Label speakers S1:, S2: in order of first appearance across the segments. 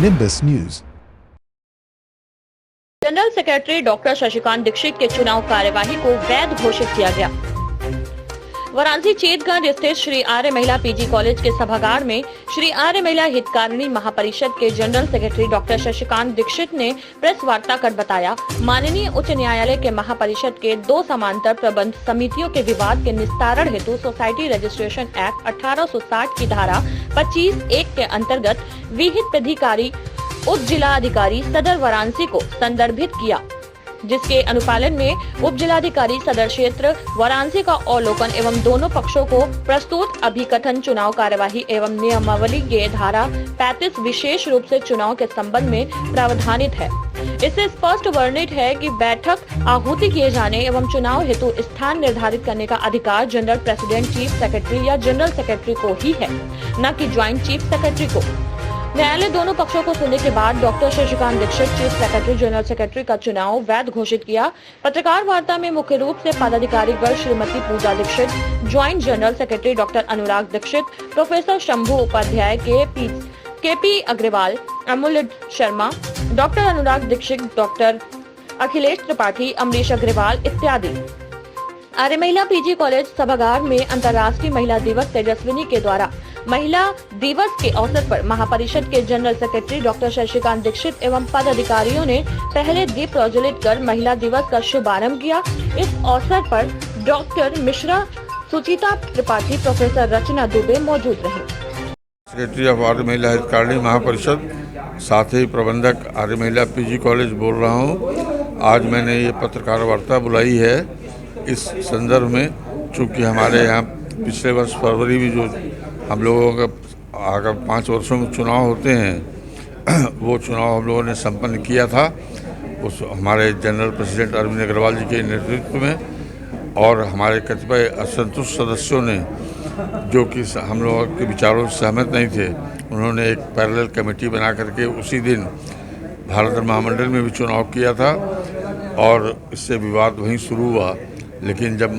S1: Nimbus News।
S2: General secretary doctor Shashikant Dikshit के चुनाव कार्यवाही को वैध घोषित किया गया। वाराणसी चेतगंज स्थित श्री आर्य महिला पीजी कॉलेज के सभागार में श्री आर्य महिला हितकारिणी महापरिषद के general secretary doctor Shashikant Dikshit ने प्रेस वार्ता कर बताया, माननीय उच्च न्यायालय के महापरिषद के 2 समांतर प्रबंध समितियों के विवाद के निस्तारण हेतु सोसाइटी रजिस्ट्रेशन एक्ट 1860 की धारा 25(1) के अंतर्गत विहित प्राधिकारी उप जिलाधिकारी सदर वाराणसी को संदर्भित किया, जिसके अनुपालन में उप जिलाधिकारी सदर क्षेत्र वाराणसी का अवलोकन एवं दोनों पक्षों को प्रस्तुत अभिकथन चुनाव कार्यवाही एवं नियमावली के धारा 35 विशेष रूप से चुनाव के संबंध में प्रावधानित है। इससे स्पष्ट वर्णित है कि बैठक आहूति किए जाने एवं चुनाव हेतु स्थान निर्धारित करने का अधिकार जनरल प्रेसिडेंट, चीफ सेक्रेटरी या जनरल सेक्रेटरी को ही है, न कि ज्वाइंट चीफ सेक्रेटरी को। न्यायालय दोनों पक्षों को सुनने के बाद doctor Shashikant Dikshit chief secretary general secretary का चुनाव वैध घोषित किया। पत्रकार वार्ता में मुख्य रूप से पदाधिकारी वर्ग Shrimati Puja Dixit, joint general secretary doctor Anurag Dixit, professor Shambhu Upadhyay, KP Agarwal, Amulya Sharma, doctor Anurag Dixit, doctor Akhilesh Tripathi, Amrish Agarwal इत्यादि। आर्य महिला पीजी कॉलेज सभागार में अंतर्राष्ट्रीय महिला दिवस तेजस्विनी के द्वारा महिला दिवस के अवसर पर महापरिषद के general secretary doctor Shashikant Dikshit एवं पदाधिकारियों ने पहले दीप प्रज्वलित कर महिला दिवस का शुभारंभ किया। इस अवसर पर डॉक्टर मिश्रा, सुचिता त्रिपाठी, प्रोफेसर रचना दुबे मौजूद रहे।
S3: सेक्रेटरी ऑफ आर्य महिला हितकारिणी महापरिषद, साथ ही प्रबंधक आर्य महिला पीजी कॉलेज बोल रहा हूँ। आज मैंने ये पत्रकार वार्ता बुलाई है इस संदर्भ में, चूँकि हमारे यहाँ पिछले वर्ष फरवरी में जो हम लोगों का आगे 5 वर्षों में चुनाव होते हैं वो चुनाव हम लोगों ने संपन्न किया था उस हमारे जनरल प्रेसिडेंट अरविंद अग्रवाल जी के नेतृत्व में, और हमारे कतिपय असंतुष्ट सदस्यों ने, जो कि हम लोगों के विचारों से सहमत नहीं थे, उन्होंने एक पैरेलल कमेटी बना करके उसी दिन भारत महामंडल में भी चुनाव किया था और इससे विवाद वहीं शुरू हुआ। लेकिन जब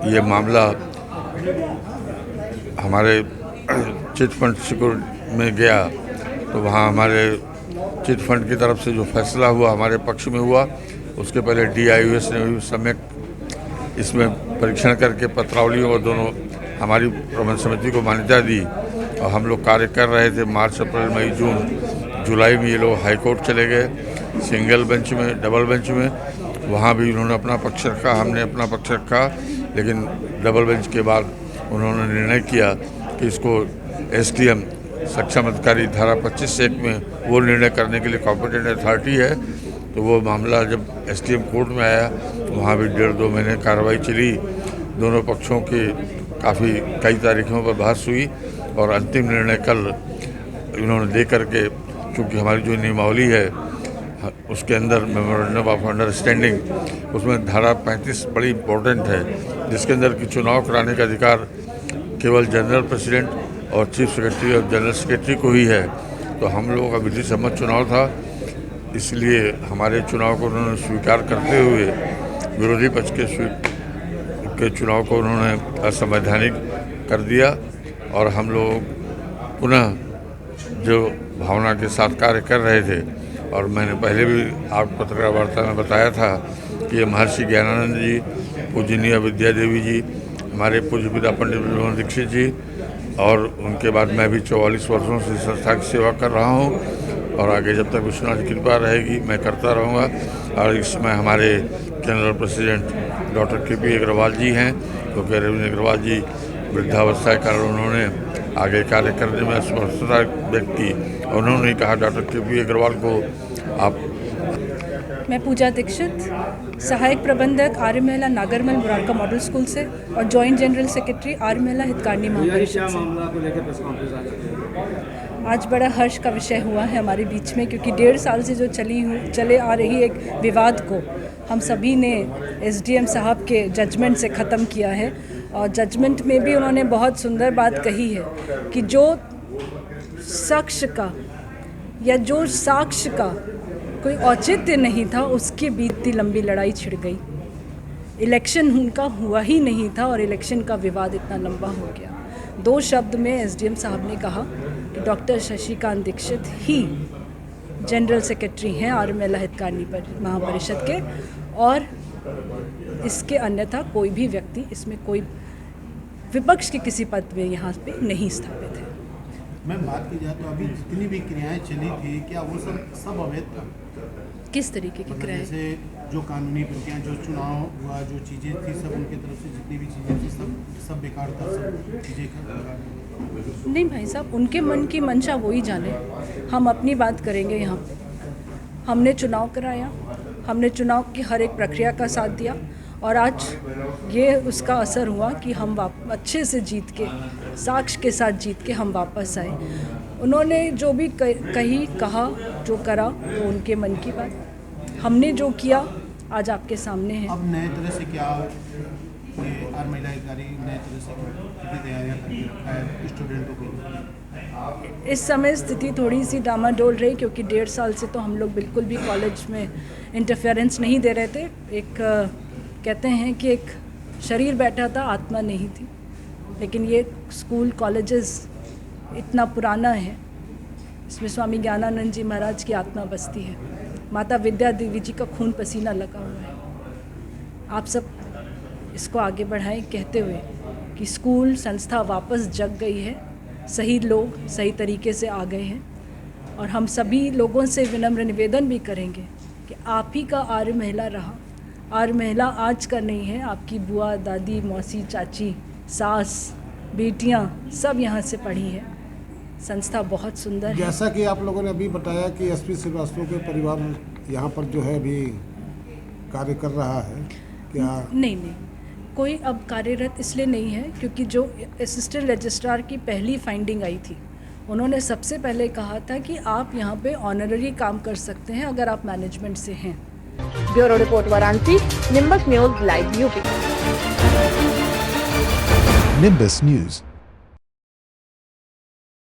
S3: ये मामला हमारे चिट फंड सिक्योरिटी में गया तो वहाँ हमारे चिट फंड की तरफ से जो फैसला हुआ हमारे पक्ष में हुआ। उसके पहले DIUS ने भी सम्यक इसमें परीक्षण करके पत्रावलियों और दोनों हमारी प्रबंध समिति को मान्यता दी और हम लोग कार्य कर रहे थे। मार्च, अप्रैल, मई, जून, जुलाई में ये लोग हाई कोर्ट चले गए, सिंगल बेंच में, डबल बेंच में। वहाँ भी उन्होंने अपना पक्ष रखा, हमने अपना पक्ष रखा, लेकिन डबल बेंच के बाद उन्होंने निर्णय किया कि इसको STM सक्षम अधिकारी धारा 25(1) में वो निर्णय करने के लिए कॉम्पिटेंट अथॉरिटी है। तो वो मामला जब STM कोर्ट में आया तो वहाँ भी 1.5-2 महीने कार्रवाई चली। दोनों पक्षों की काफ़ी कई तारीखों पर बहस हुई और अंतिम निर्णय कल उन्होंने दे करके, चूँकि हमारी जो नियमावली है उसके अंदर मेमोरेंडम ऑफ अंडरस्टैंडिंग, उसमें धारा 35 बड़ी इम्पोर्टेंट है, जिसके अंदर कि चुनाव कराने का अधिकार केवल जनरल प्रेसिडेंट और चीफ सेक्रेटरी और जनरल सेक्रेटरी को ही है। तो हम लोगों का विधि सम्मत चुनाव था, इसलिए हमारे चुनाव को उन्होंने स्वीकार करते हुए विरोधी पक्ष के चुनाव को उन्होंने असंवैधानिक कर दिया और हम लोग पुनः जो भावना के साथ कार्य कर रहे थे। और मैंने पहले भी आप पत्रकार वार्ता में बताया था कि ये महर्षि ज्ञानानंद जी, पूजनीय विद्या देवी जी, हमारे पूज्य पिता पंडित ब्रह्म दीक्षित जी, और उनके बाद मैं भी 44 वर्षों से संस्था की सेवा कर रहा हूँ और आगे जब तक विश्वनाथ की कृपा रहेगी मैं करता रहूँगा। और इस समय हमारे general president doctor KP Agarwal ji हैं, क्योंकि अरविंद अग्रवाल जी वृद्धावस्था के कारण उन्होंने आगे कार्य करने में असमर्थता व्यक्त की। उन्होंने कहा डॉक्टर KP अग्रवाल को आप।
S4: मैं पूजा दीक्षित, सहायक प्रबंधक आर्य महिला नागरमल मुरारका मॉडल स्कूल से और जॉइंट जनरल सेक्रेटरी आर्य महिला हितकारिणी महापरिषद से। आज बड़ा हर्ष का विषय हुआ है हमारे बीच में, क्योंकि 1.5 साल से जो चले आ रही एक विवाद को हम सभी ने SDM साहब के जजमेंट से ख़त्म किया है। और जजमेंट में भी उन्होंने बहुत सुंदर बात कही है कि जो शख्स का या जो साक्ष्य का कोई औचित्य नहीं था, उसके बीतती लंबी लड़ाई छिड़ गई। इलेक्शन उनका हुआ ही नहीं था और इलेक्शन का विवाद इतना लंबा हो गया। 2 शब्द में SDM साहब ने कहा कि डॉक्टर शशिकांत दीक्षित ही जनरल सेक्रेटरी हैं आर्य महिला हितकारिणी महापरिषद के, और इसके अन्यथा कोई भी व्यक्ति इसमें कोई विपक्ष के किसी पद में यहाँ पे नहीं स्थापित है।
S1: मैम, बात की जाए तो अभी जितनी भी क्रियाएं चली थी, क्या वो सब अवैध था?
S4: किस तरीके की क्रियाएं?
S1: जैसे जो कानूनी प्रक्रियाएं, जो चुनाव हुआ, जो चीज़ें थी, सब उनकी तरफ से जितनी भी चीज़ें थी, सब बेकार था, सब चीज़ें
S4: नहीं भाई साहब, उनके मन की मंशा वो ही जाने। हम अपनी बात करेंगे यहाँ पे। हमने चुनाव कराया, हमने चुनाव की हर एक प्रक्रिया का साथ दिया, और आज ये उसका असर हुआ कि हम अच्छे से जीत के, साक्ष्य के साथ जीत के हम वापस आए। उन्होंने जो भी कहा, जो करा, वो उनके मन की बात। हमने जो किया आज आपके सामने है।
S1: अब नए तरह से क्या ये आर्य महिला हितकारी नए तरह से कितनी तैयारियाँ करती है स्टूडेंटों की?
S4: इस समय स्थिति थोड़ी सी डामाडोल रही, क्योंकि 1.5 साल से तो हम लोग बिल्कुल भी कॉलेज में इंटरफेरेंस नहीं दे रहे थे। एक कहते हैं कि एक शरीर बैठा था, आत्मा नहीं थी। लेकिन ये स्कूल कॉलेजेस इतना पुराना है, इसमें स्वामी ज्ञानानंद जी महाराज की आत्मा बसती है, माता विद्या देवी जी का खून पसीना लगा हुआ है। आप सब इसको आगे बढ़ाएं, कहते हुए कि स्कूल संस्था वापस जग गई है, सही लोग सही तरीके से आ गए हैं, और हम सभी लोगों से विनम्र निवेदन भी करेंगे कि आप ही का आर्य महिला रहा। आर्य महिला आज का नहीं है, आपकी बुआ, दादी, मौसी, चाची, सास, बेटियां सब यहाँ से पढ़ी हैं। संस्था बहुत सुंदर है।
S5: जैसा कि आप लोगों ने अभी बताया कि एसपी श्रीवास्तव के परिवार यहाँ पर जो है अभी कार्य कर रहा है, क्या? नहीं,
S4: कोई अब कार्यरत इसलिए नहीं है क्योंकि जो असिस्टेंट रजिस्ट्रार की पहली फाइंडिंग आई थी, उन्होंने सबसे पहले कहा था कि आप यहाँ पे ऑनररी काम कर सकते हैं अगर आप मैनेजमेंट से हैं।
S2: Bureau report Varanasi, nimbus news live UP.
S6: Nimbus News.